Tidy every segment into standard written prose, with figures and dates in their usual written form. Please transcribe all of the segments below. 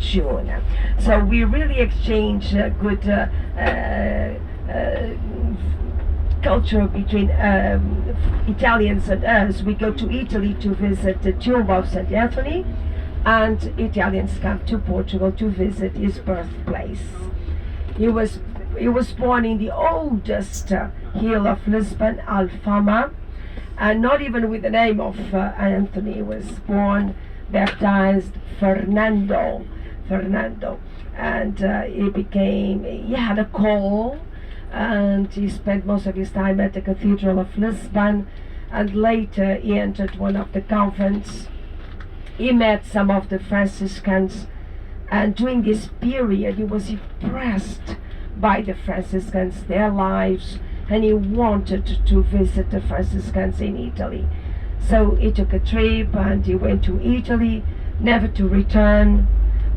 June. So we really exchange good culture between Italians and us. We go to Italy to visit the tomb of St. Anthony, and Italians come to Portugal to visit his birthplace. He was born in the oldest hill of Lisbon, Alfama, and not even with the name of Anthony. He was born, baptized Fernando, and he had a call, and he spent most of his time at the Cathedral of Lisbon, and later he entered one of the convents. He met some of the Franciscans, and during this period he was impressed by the Franciscans, their lives, and he wanted to visit the Franciscans in Italy. So he took a trip and he went to Italy, never to return,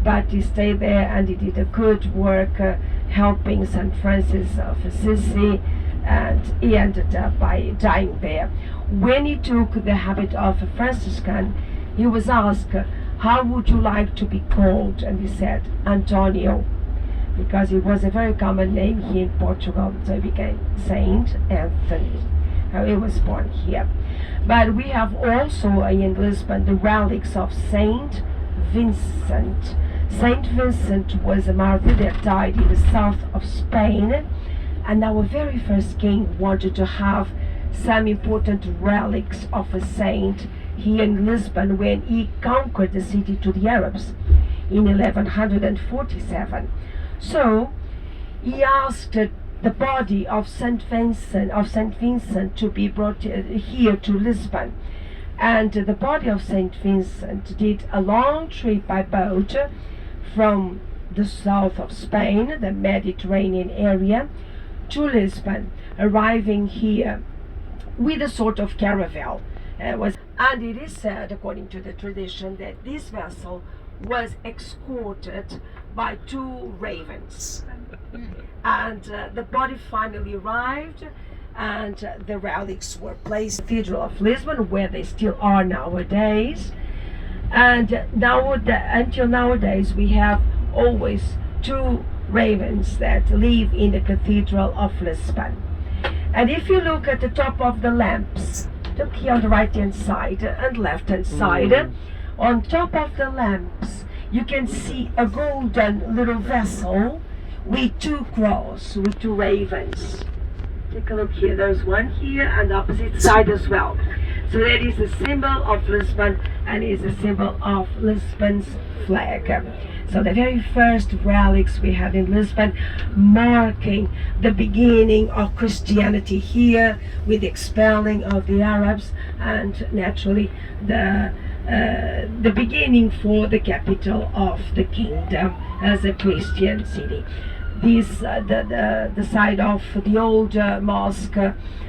but he stayed there and he did a good work helping St. Francis of Assisi, and he ended up by dying there. When he took the habit of a Franciscan, he was asked, "How would you like to be called?" And he said, "Antonio," because it was a very common name here in Portugal, so he became Saint Anthony. He was born here. But we have also in Lisbon the relics of Saint Vincent. Saint Vincent was a martyr that died in the south of Spain, and our very first king wanted to have some important relics of a saint here in Lisbon when he conquered the city to the Arabs in 1147. So he asked the body of Saint Vincent to be brought here to Lisbon, and the body of Saint Vincent did a long trip by boat from the south of Spain, the Mediterranean area, to Lisbon, arriving here with a sort of caravel. And it is said, according to the tradition, that this vessel was escorted by 2 ravens. And the body finally arrived, and the relics were placed in the Cathedral of Lisbon, where they still are nowadays. And until nowadays, we have always 2 ravens that live in the Cathedral of Lisbon. And if you look at the top of the lamps, look here on the right hand side and left hand side, on top of the lamps you can see a golden little vessel with 2 crows, with 2 ravens. Take a look here, there's one here and the opposite side as well. So that is the symbol of Lisbon, and is a symbol of Lisbon's flag. So the very first relics we have in Lisbon, marking the beginning of Christianity here, with the expelling of the Arabs, and naturally the beginning for the capital of the kingdom as a Christian city. This the side of the old mosque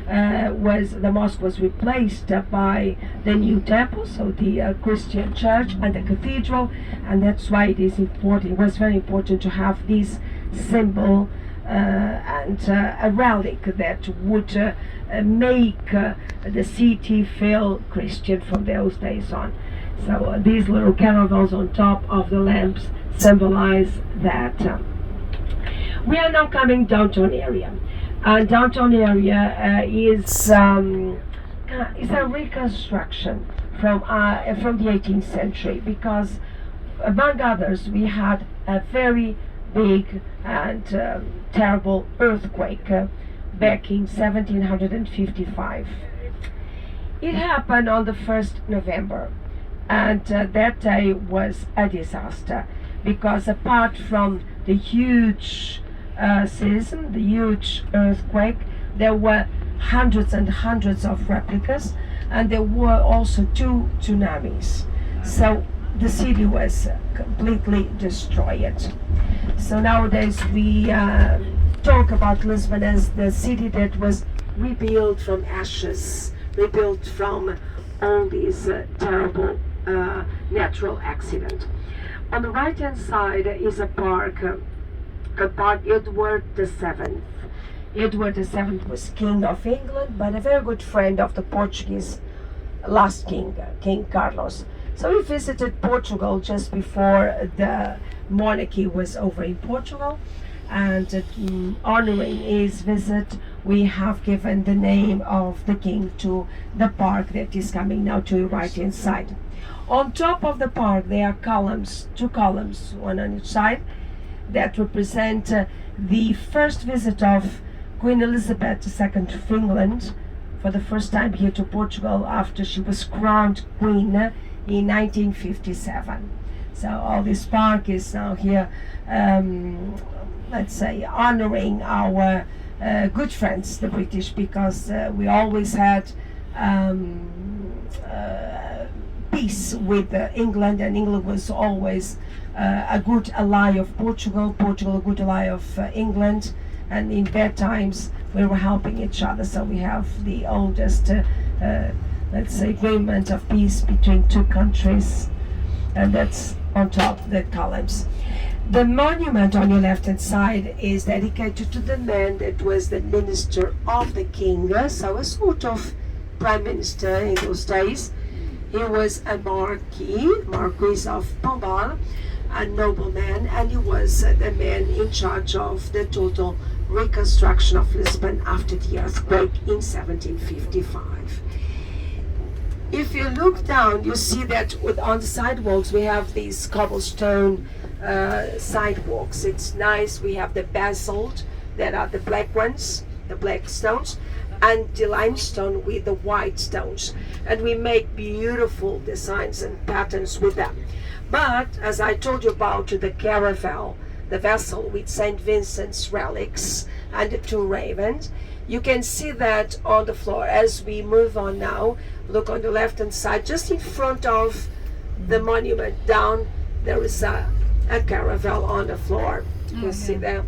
was replaced by the new temple, so the Christian church and the cathedral, and that's why it is important. It was very important to have this symbol and a relic that would make the city feel Christian from those days on. So these little caravels on top of the lamps symbolize that. We are now coming downtown area. Downtown area is a reconstruction from the 18th century, because among others we had a very big and terrible earthquake back in 1755. It happened on the 1st November, and that day was a disaster, because apart from the huge seism, the huge earthquake, there were hundreds and hundreds of replicas, and there were also 2 tsunamis. So the city was completely destroyed. So nowadays we talk about Lisbon as the city that was rebuilt from ashes, rebuilt from all these terrible natural accidents. On the right hand side is a park Edward VII. Edward VII was King of England, but a very good friend of the Portuguese last king, King Carlos. So he visited Portugal just before the monarchy was over in Portugal. And honoring his visit, we have given the name of the king to the park that is coming now to your right hand side. On top of the park there are columns, two columns, one on each side, that represent the first visit of Queen Elizabeth II of England for the first time here to Portugal after she was crowned queen in 1957. So all this park is now here, let's say, honoring our good friends, the British, because we always had peace with England, and England was always a good ally of Portugal, Portugal a good ally of England, and in bad times we were helping each other. So we have the oldest, let's say, agreement of peace between two countries, and that's on top the columns. The monument on your left hand side is dedicated to the man that was the minister of the king, so a sort of prime minister in those days. He was a marquis of Pombal, a nobleman, and he was the man in charge of the total reconstruction of Lisbon after the earthquake in 1755. If you look down, you see that on the sidewalks we have these cobblestone sidewalks. It's nice. We have the basalt, that are the black ones, the black stones, and the limestone with the white stones, and we make beautiful designs and patterns with them. But as I told you about the caravel, the vessel with Saint Vincent's relics and the two ravens, you can see that on the floor. As we move on now, look on the left hand side, just in front of the monument down, there is a caravel on the floor. You can see that.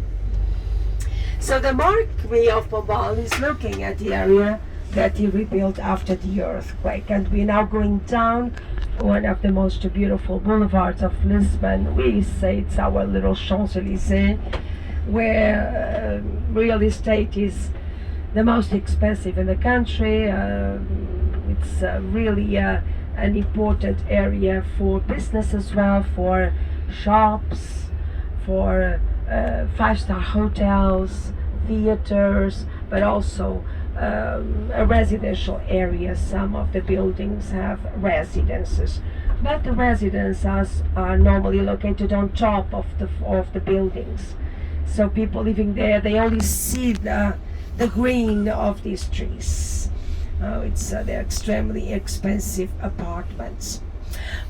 So the Marquis of Pombal is looking at the area that he rebuilt after the earthquake, and we're now going down one of the most beautiful boulevards of Lisbon. We say it's our little Champs-Élysées, where real estate is the most expensive in the country. It's really an important area for business as well, for shops, for five-star hotels, theaters, but also a residential area. Some of the buildings have residences, but the residences are normally located on top of the buildings. So people living there, they only see the green of these trees. They're extremely expensive apartments.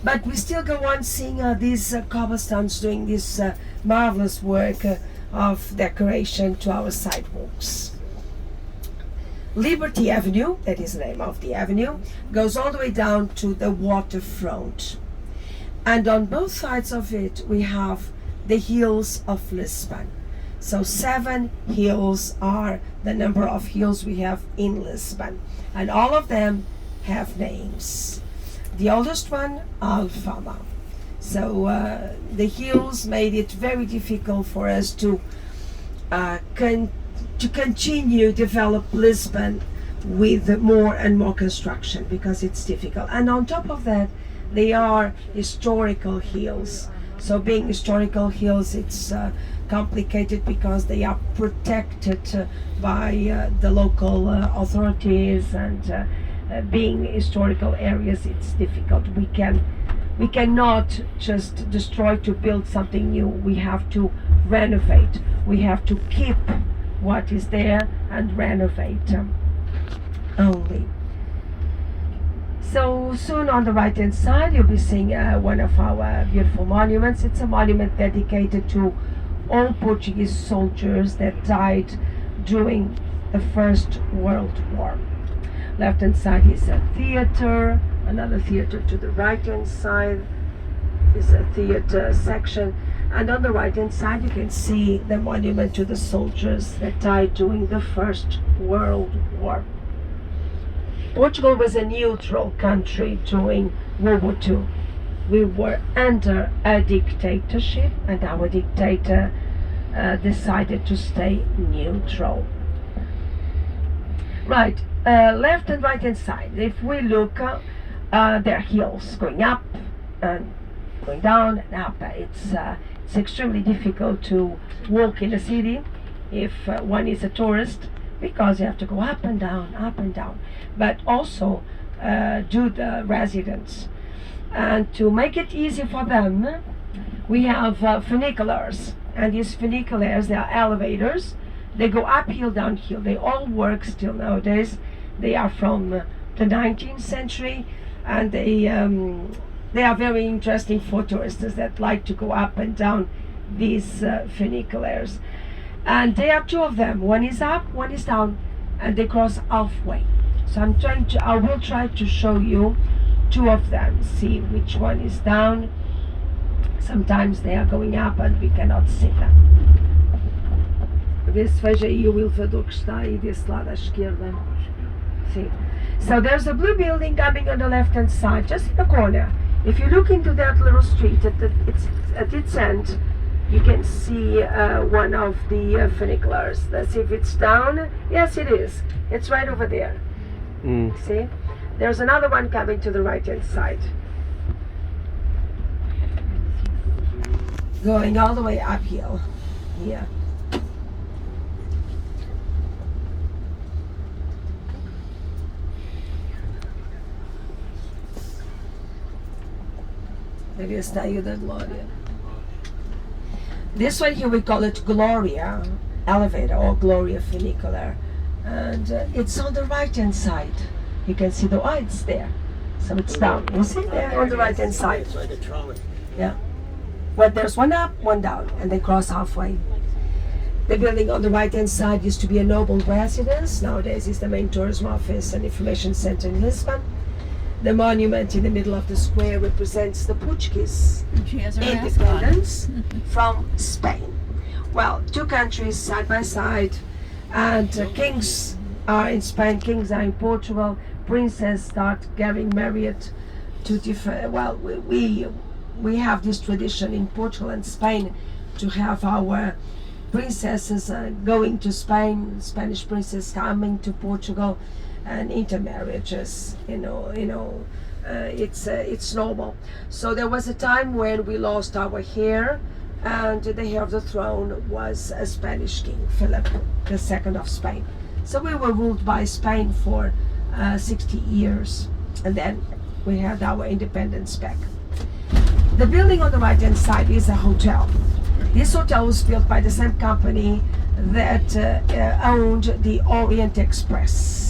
But we still go on seeing these cobblestones doing this marvelous work of decoration to our sidewalks. Liberty Avenue, that is the name of the avenue, goes all the way down to the waterfront. And on both sides of it we have the hills of Lisbon. So 7 hills are the number of hills we have in Lisbon, and all of them have names. The oldest one, Alfama. So the hills made it very difficult for us to continue develop Lisbon with more and more construction, because it's difficult. And on top of that, they are historical hills. So being historical hills, it's complicated because they are protected by the local authorities, and being historical areas, it's difficult. We cannot just destroy to build something new. We have to renovate. We have to keep what is there and renovate only. So soon on the right hand side you'll be seeing one of our beautiful monuments. It's a monument dedicated to all Portuguese soldiers that died during the First World War. Left hand side is a theater, another theater to the right hand side is a theater section, and on the right hand side you can see the monument to the soldiers that died during the First World War. Portugal was a neutral country during World War II. We were under a dictatorship, and our dictator decided to stay neutral. Right, left and right hand side, if we look, there are hills going up and going down and up. It's extremely difficult to walk in the city if one is a tourist, because you have to go up and down, but also do the residents. And to make it easy for them, we have funiculars, and these funiculars, they are elevators. They go uphill, downhill. They all work still nowadays. They are from the 19th century, and they are very interesting for tourists that like to go up and down these funiculars. And there are two of them. One is up, one is down, and they cross halfway. So I will try to show you two of them. See which one is down. Sometimes they are going up and we cannot see them. Vê se veja aí o elevador que está aí desse lado à esquerda. See. So there's a blue building coming on the left hand side, just in the corner. If you look into that little street at its end, you can see one of the funiculars. Let's see if it's down. Yes, it is. It's right over there. See? There's another one coming to the right hand side. Going all the way uphill here. Maybe it's Tayo da Gloria. This one here we call it Gloria Elevator or Gloria Funicular, and it's on the right hand side. You can see the lights there, so it's down. You see there on the right hand side. It's like a trolley. Yeah. Well, there's one up, one down, and they cross halfway. The building on the right hand side used to be a noble residence. Nowadays it's the main tourism office and information center in Lisbon. The monument in the middle of the square represents the Portuguese independence from Spain. Well, two countries side by side, and kings are in Spain, kings are in Portugal. Princes start getting married to different. Well, we have this tradition in Portugal and Spain to have our princesses going to Spain, Spanish princess coming to Portugal, and intermarriages. It's normal. So there was a time when we lost our hair, and the heir of the throne was a Spanish king, Philip II of Spain. So we were ruled by Spain for 60 years, and then we had our independence back. The building on the right hand side is a hotel. This hotel was built by the same company that owned the Orient Express.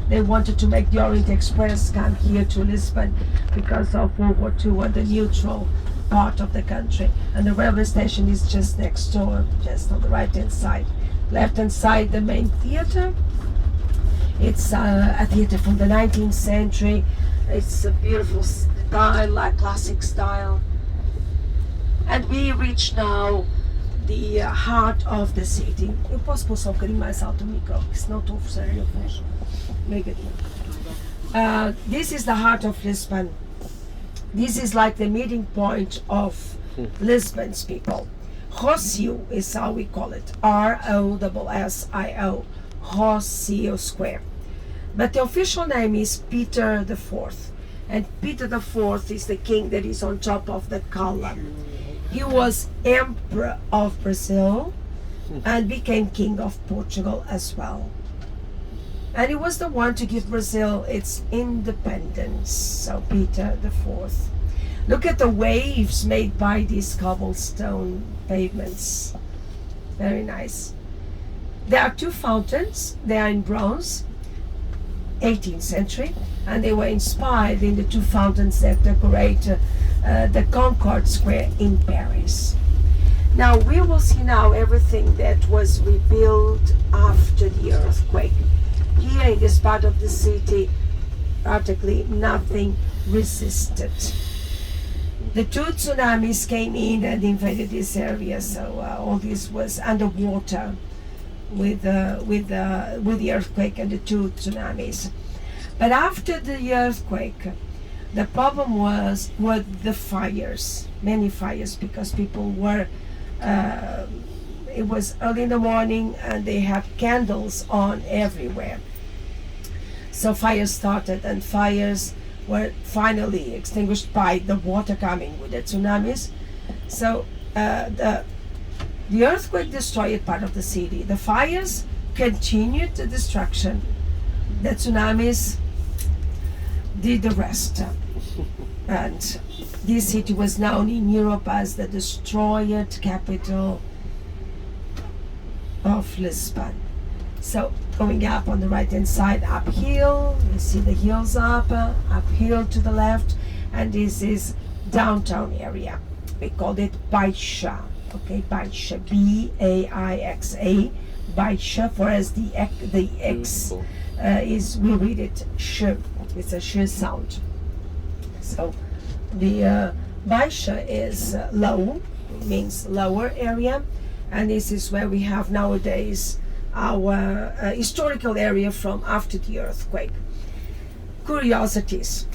They wanted to make the Orient Express come here to Lisbon because of World War II and the neutral part of the country. And the railway station is just next door, just on the right hand side. Left hand side, the main theater. It's a theater from the 19th century. It's a beautiful style, like classic style. And we reach now the heart of the city. Eu posso pôr só um bocadinho mais alto o micro, porque senão estou a forçar a minha voz. This is the heart of Lisbon. This is like the meeting point of Lisbon's people. Rossio is how we call it. R-O-S-S-I-O. Rossio Square. But the official name is Peter IV. And Peter IV is the king that is on top of the column. He was Emperor of Brazil and became King of Portugal as well. And he was the one to give Brazil its independence. So Peter IV. Look at the waves made by these cobblestone pavements. Very nice. There are two fountains. They are in bronze, 18th century, and they were inspired in the two fountains that decorate the Concorde Square in Paris. Now we will see now everything that was rebuilt after the earthquake. Here in this part of the city, practically nothing resisted. The two tsunamis came in and invaded this area, so all this was underwater with the earthquake and the two tsunamis. But after the earthquake, the problem were the fires, many fires, because people were, it was early in the morning and they had candles on everywhere. So fires started, and fires were finally extinguished by the water coming with the tsunamis. So the earthquake destroyed part of the city. The fires continued the destruction. The tsunamis did the rest. And this city was known in Europe as the destroyed capital of Lisbon. So going up on the right hand side, uphill, you see the hills uphill to the left, and this is downtown area. We called it Baixa, okay, Baixa, B-A-I-X-A, Baixa, for as the X is, we read it sh, it's a sh sound. So the Baixa is low, means lower area, and this is where we have nowadays our historical area from after the earthquake. Curiosities.